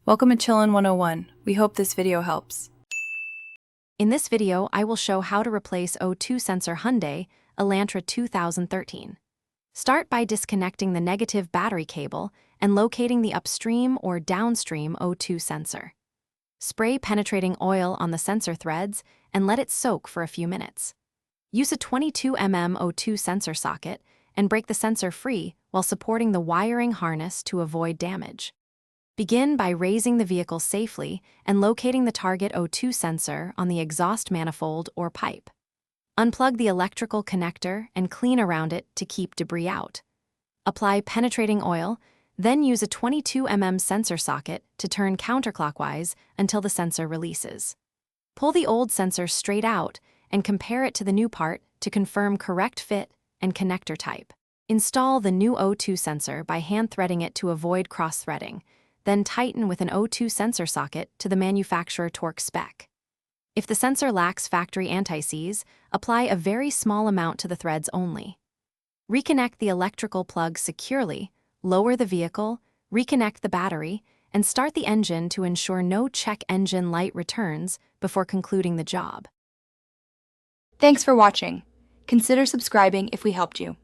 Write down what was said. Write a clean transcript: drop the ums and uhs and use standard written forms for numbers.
Welcome to Chillin' 101. We hope this video helps. In this video, I will show how to replace O2 sensor Hyundai Elantra 2013. Start by disconnecting the negative battery cable and locating the upstream or downstream O2 sensor. Spray penetrating oil on the sensor threads and let it soak for a few minutes. Use a 22 mm O2 sensor socket and break the sensor free while supporting the wiring harness to avoid damage. Begin by raising the vehicle safely and locating the target O2 sensor on the exhaust manifold or pipe. Unplug the electrical connector and clean around it to keep debris out. Apply penetrating oil, then use a 22 mm sensor socket to turn counterclockwise until the sensor releases. Pull the old sensor straight out and compare it to the new part to confirm correct fit and connector type. Install the new O2 sensor by hand-threading it to avoid cross-threading. Then tighten with an O2 sensor socket to the manufacturer torque spec. If the sensor lacks factory anti-seize, apply a very small amount to the threads only. Reconnect the electrical plug securely, lower the vehicle, reconnect the battery, and start the engine to ensure no check engine light returns before concluding the job. Thanks for watching. Consider subscribing if we helped you.